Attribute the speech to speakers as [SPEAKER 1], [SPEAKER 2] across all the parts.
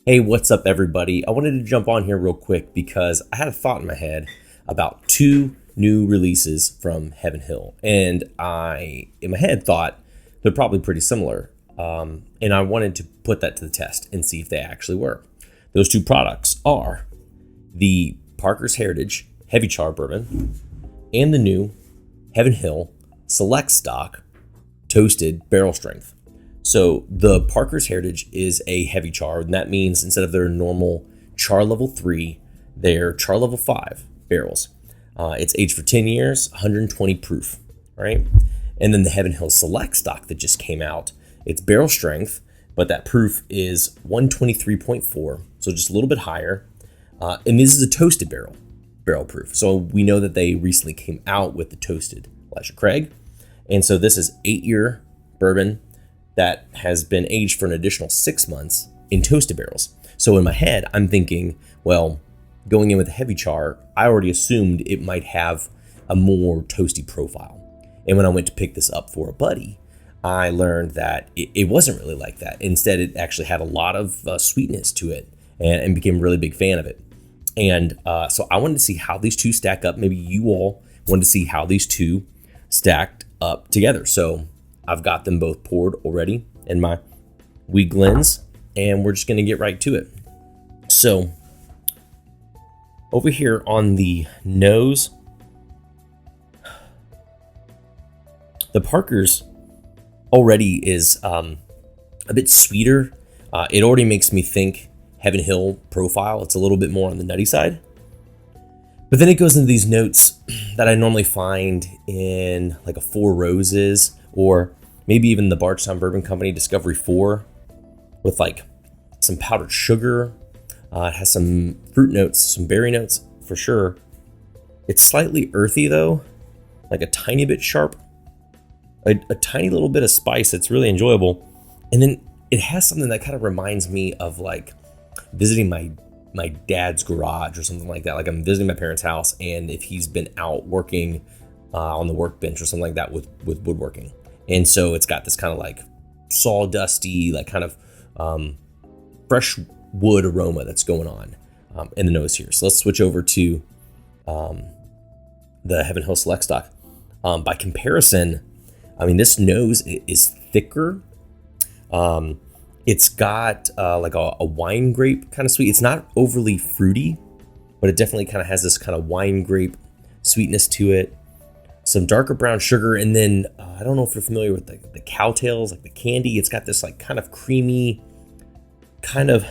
[SPEAKER 1] Hey, what's up, everybody? I wanted to jump on here real quick because I had a thought in my head about two new releases from Heaven Hill, and I, in my head, thought they're probably pretty similar. And I wanted to put that to the test and see if they actually were. Those two products are the Parker's Heritage Heavy Char Bourbon and the new Heaven Hill Select Stock Toasted Barrel Strength. So the Parker's Heritage is a heavy char, and that means instead of their normal Char Level 3, they're Char Level 5 barrels. It's aged for 10 years, 120 proof, right? And then the Heaven Hill Select Stock that just came out, it's barrel strength, but that proof is 123.4, so just a little bit higher. And this is a toasted barrel proof. So we know that they recently came out with the toasted Elijah Craig. And so this is 8-year bourbon that has been aged for an additional 6 months in toasted barrels. So in my head, I'm thinking, well, going in with a heavy char, I already assumed it might have a more toasty profile. And when I went to pick this up for a buddy, I learned that it wasn't really like that. Instead, it actually had a lot of sweetness to it and became a really big fan of it. And so I wanted to see how these two stack up. Maybe you all wanted to see how these two stacked up together. So I've got them both poured already in my wee Glens, and we're just going to get right to it. So over here on the nose, the Parker's already is a bit sweeter. It already makes me think Heaven Hill profile. It's a little bit more on the nutty side. But then it goes into these notes that I normally find in like a Four Roses, or maybe even the Bardstown Bourbon Company Discovery 4, with like some powdered sugar. It has some fruit notes, some berry notes for sure. It's slightly earthy though, like a tiny bit sharp, a tiny little bit of spice. It's really enjoyable. And then it has something that kind of reminds me of like visiting my dad's garage or something like that. Like I'm visiting my parents' house, and if he's been out working on the workbench or something like that with woodworking. And so it's got this kind of like sawdusty, like kind of fresh wood aroma that's going on in the nose here. So let's switch over to the Heaven Hill Select Stock. By comparison, I mean, this nose is thicker. It's got like a wine grape kind of sweet. It's not overly fruity, but it definitely kind of has this kind of wine grape sweetness to it. Some darker brown sugar, and then I don't know if you're familiar with the cowtails, like the candy. It's got this like kind of creamy, kind of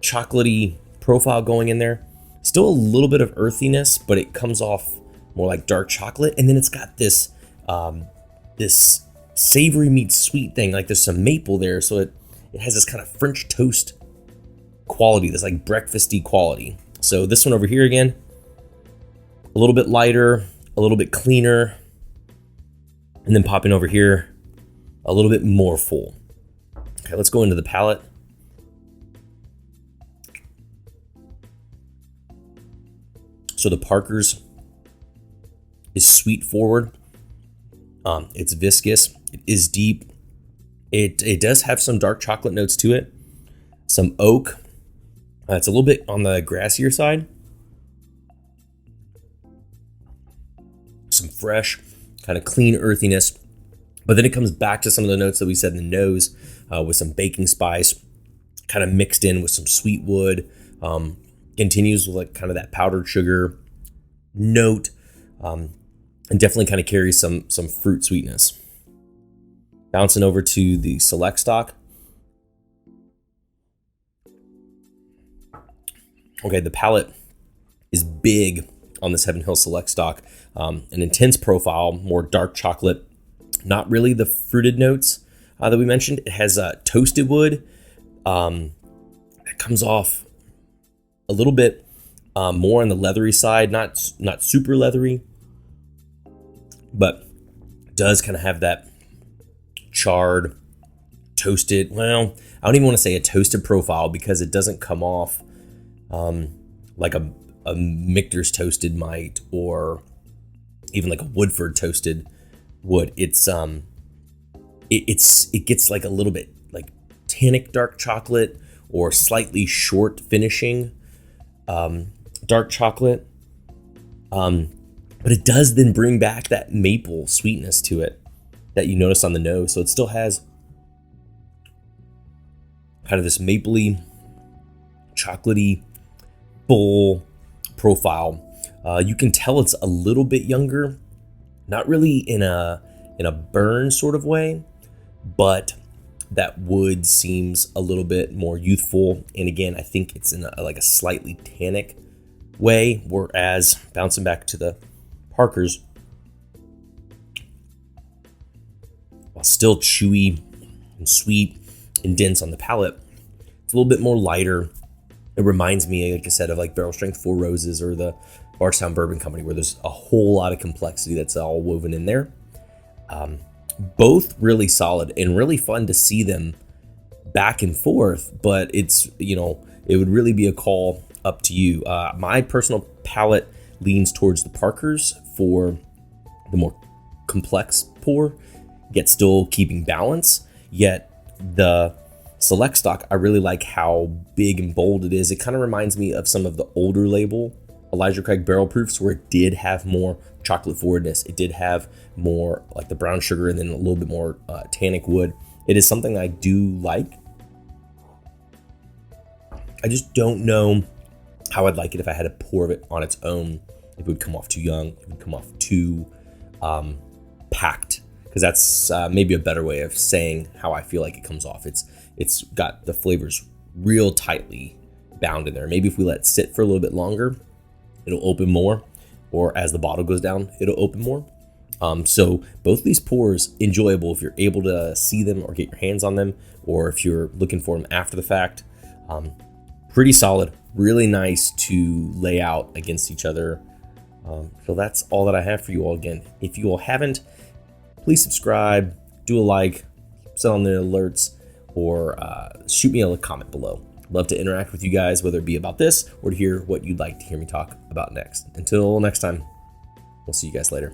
[SPEAKER 1] chocolatey profile going in there. Still a little bit of earthiness, but it comes off more like dark chocolate. And then it's got this this savory meets sweet thing. Like there's some maple there, so it has this kind of French toast quality, this like breakfasty quality. So this one over here again, a little bit lighter, a little bit cleaner, and then popping over here, a little bit more full. Okay, let's go into the palate. So the Parker's is sweet forward. It's viscous. It is deep. It does have some dark chocolate notes to it. Some oak. It's a little bit on the grassier side. Some fresh, kind of clean earthiness. But then it comes back to some of the notes that we said in the nose, with some baking spice, kind of mixed in with some sweet wood. Continues with like kind of that powdered sugar note, and definitely kind of carries some fruit sweetness. Bouncing over to the Select Stock. Okay, the palate is big on this Heaven Hill Select Stock. An intense profile, more dark chocolate, not really the fruited notes that we mentioned. It has toasted wood that comes off a little bit more on the leathery side, not super leathery, but does kind of have that charred, toasted. Well, I don't even want to say a toasted profile because it doesn't come off like a Michter's toasted might, or even like a Woodford toasted would. It gets like a little bit like tannic dark chocolate, or slightly short finishing dark chocolate. But it does then bring back that maple sweetness to it that you notice on the nose. So it still has kind of this mapley, chocolatey, full profile. You can tell it's a little bit younger, not really in a burn sort of way, but that wood seems a little bit more youthful. And again, I think it's in like a slightly tannic way, whereas bouncing back to the Parkers, while still chewy and sweet and dense on the palate, it's a little bit more lighter. It reminds me, like I said, of like Barrel Strength Four Roses or the Bardstown Bourbon Company, where there's a whole lot of complexity that's all woven in there. Both really solid and really fun to see them back and forth, but it's, it would really be a call up to you. My personal palate leans towards the Parkers for the more complex pour, yet still keeping balance. Yet the Select Stock, I really like how big and bold it is. It kind of reminds me of some of the older label Elijah Craig barrel proofs, where it did have more chocolate forwardness. It did have more like the brown sugar and then a little bit more tannic wood. It is something I do like. I just don't know how I'd like it if I had a pour of it on its own. If it would come off too young, it would come off too packed, because that's maybe a better way of saying how I feel like it comes off. It's got the flavors real tightly bound in there. Maybe if we let it sit for a little bit longer, it'll open more, or as the bottle goes down, it'll open more. So both these pours enjoyable if you're able to see them or get your hands on them, or if you're looking for them after the fact. Pretty solid, really nice to lay out against each other. So that's all that I have for you all. Again, if you all haven't, please subscribe, do a like, set on the alerts, or shoot me a comment below. Love to interact with you guys, whether it be about this or to hear what you'd like to hear me talk about next. Until next time, we'll see you guys later.